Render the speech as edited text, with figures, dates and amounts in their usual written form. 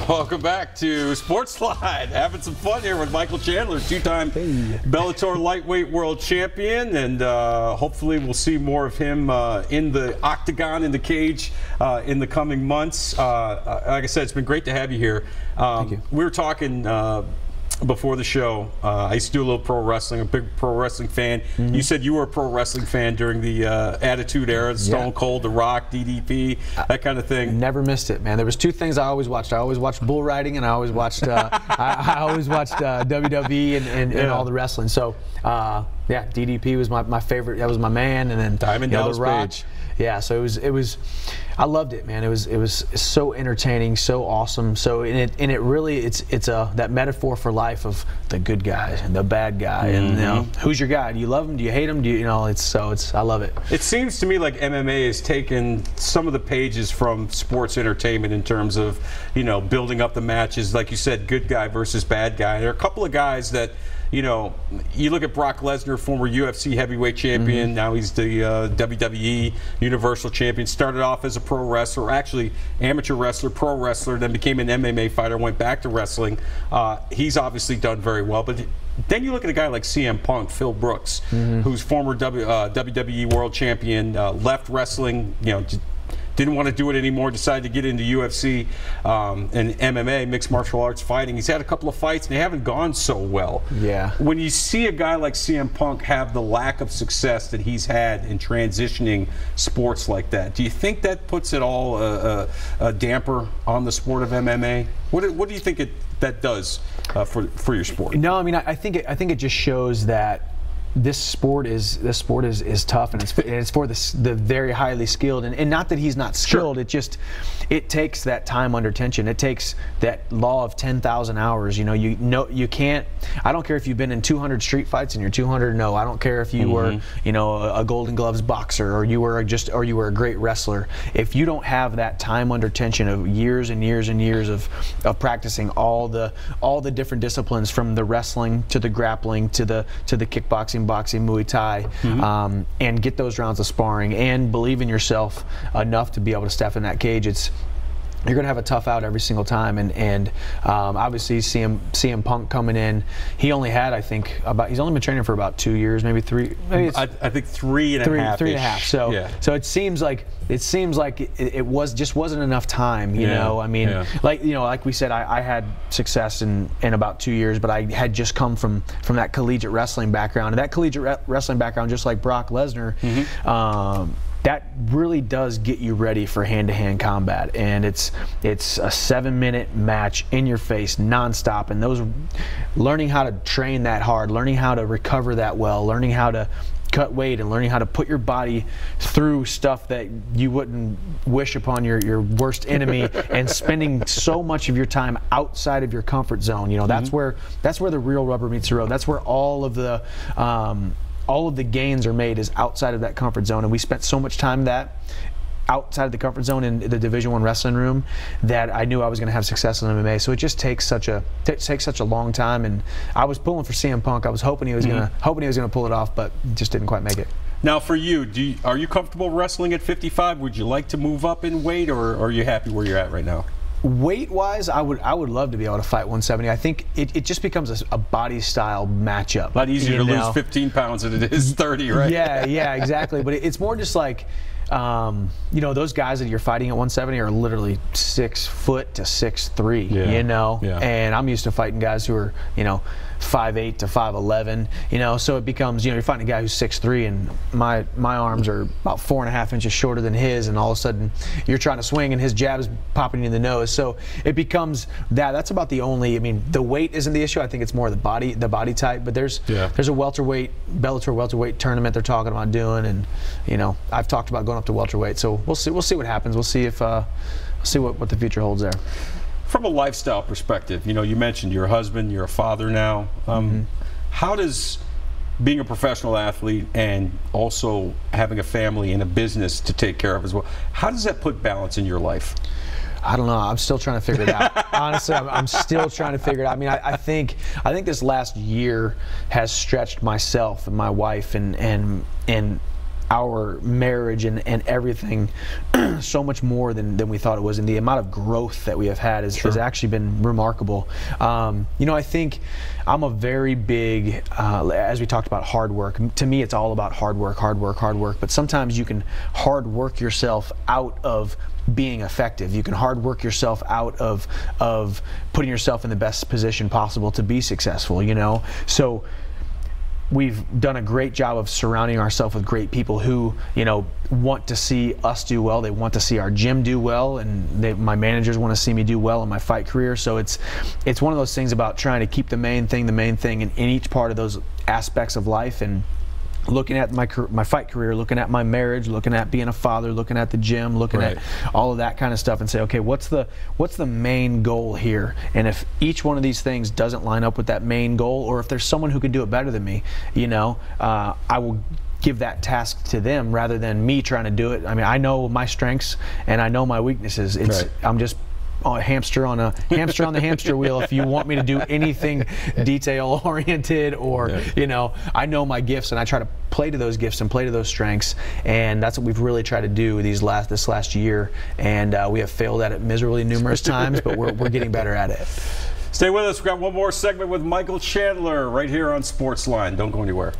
Welcome back to SportsLine. Having some fun here with Michael Chandler, two-time Bellator lightweight world champion, and hopefully we'll see more of him in the octagon, in the cage, in the coming months. Like I said, it's been great to have you here. Thank you. We were talking before the show. I used to do a little pro wrestling, a big pro wrestling fan. You said you were a pro wrestling fan during the Attitude Era, Stone Cold, The Rock, DDP, that kind of thing. Never missed it, man. There was two things I always watched. I always watched bull riding, and I always watched I always watched WWE and all the wrestling. So yeah, DDP was my favorite. That was my man, and then Diamond Dallas The Rock. Page. Yeah, so it was I loved it, man. It was so entertaining, so awesome. So it really it's that metaphor for life of the good guy and the bad guy, and you know, who's your guy? Do you love him? Do you hate him? You know, I love it. It seems to me like MMA has taken some of the pages from sports entertainment in terms of, you know, building up the matches, like you said, good guy versus bad guy. There are a couple of guys that, you know, you look at Brock Lesnar, former UFC heavyweight champion. Now he's the WWE Universal Champion. Started off as a pro wrestler, actually amateur wrestler, pro wrestler, then became an MMA fighter, went back to wrestling. He's obviously done very well. But then you look at a guy like CM Punk, Phil Brooks, who's former WWE World Champion, left wrestling, you know, didn't want to do it anymore, decided to get into UFC and MMA, mixed martial arts fighting. He's had a couple of fights, and they haven't gone so well. Yeah. When you see a guy like CM Punk have the lack of success that he's had in transitioning sports like that, do you think that puts it all a damper on the sport of MMA? What do you think that does for your sport? No, I mean, I think it just shows that this sport is tough, and it's for the very highly skilled, and not that he's not skilled. Sure. It takes that time under tension. It takes that law of 10,000 hours. You know, you can't. I don't care if you've been in 200 street fights and you're 200-0. I don't care if you were, you know, a Golden Gloves boxer, or you were a great wrestler. If you don't have that time under tension of years and years and years of practicing all the different disciplines, from the wrestling to the grappling to the kickboxing, boxing, Muay Thai, and get those rounds of sparring and believe in yourself enough to be able to step in that cage, you're going to have a tough out every single time. And obviously CM Punk coming in, he only had, I think, he's only been training for about 2 years, maybe three. Maybe it's I think three and a half. So yeah. So it seems like it wasn't enough time. You know, I mean, like we said, I had success in about 2 years, but I had just come from that collegiate wrestling background, and that collegiate wrestling background, just like Brock Lesnar. That really does get you ready for hand-to-hand combat, and it's a 7-minute match in your face, nonstop. And those, learning how to train that hard, learning how to recover that well, learning how to cut weight, and learning how to put your body through stuff that you wouldn't wish upon your worst enemy, and spending so much of your time outside of your comfort zone. You know, that's where the real rubber meets the road. That's where all of the gains are made, is outside of that comfort zone. And we spent so much time outside of the comfort zone in the Division I wrestling room that I knew I was going to have success in MMA. So it just takes such a long time. And I was pulling for CM Punk. I was hoping he was gonna pull it off, but just didn't quite make it. Now, for you, are you comfortable wrestling at 55? Would you like to move up in weight, or are you happy where you're at right now? Weight-wise, I would love to be able to fight 170. I think it just becomes a body style matchup. A lot easier to lose 15 pounds than it is 30, right? Yeah, exactly. But it's more just like, you know, those guys that you're fighting at 170 are literally 6 foot to 6'3", you know? Yeah. And I'm used to fighting guys who are, you know, 5'8" to 5'11", you know, so it becomes, you know, you're fighting a guy who's 6'3", and my arms are about 4.5 inches shorter than his, and all of a sudden you're trying to swing and his jab is popping you in the nose. So it becomes that's about the only, I mean, the weight isn't the issue. I think it's more the body type. But there's a welterweight, Bellator welterweight tournament they're talking about doing, and, you know, I've talked about going up to welterweight. So we'll see what happens. We'll see if what the future holds there. From a lifestyle perspective, you know, you mentioned you're a husband, you're a father now. How does being a professional athlete and also having a family and a business to take care of as well, how does that put balance in your life? I don't know. I'm still trying to figure it out. Honestly, I'm still trying to figure it out. I mean, I think this last year has stretched myself and my wife and our marriage and everything so much more than we thought it was, and the amount of growth that we have had has actually been remarkable. You know, I think I'm a very big, as we talked about, hard work. To me, it's all about hard work, but sometimes you can hard work yourself out of being effective. You can hard work yourself out of putting yourself in the best position possible to be successful, you know? So we've done a great job of surrounding ourselves with great people who, you know, want to see us do well. They want to see our gym do well, and my managers want to see me do well in my fight career. So it's one of those things about trying to keep the main thing in each part of those aspects of life, and looking at my fight career, looking at my marriage, looking at being a father, looking at the gym, looking at all of that kind of stuff, and say, okay, what's the main goal here? And if each one of these things doesn't line up with that main goal, or if there's someone who can do it better than me, you know, I will give that task to them rather than me trying to do it. I mean, I know my strengths and I know my weaknesses. I'm just a hamster on the hamster wheel. If you want me to do anything detail oriented, or you know, I know my gifts and I try to play to those gifts and play to those strengths, and that's what we've really tried to do this last year, and we have failed at it miserably numerous times, but we're getting better at it. Stay with us. We've got one more segment with Michael Chandler right here on SportsLine. Don't go anywhere.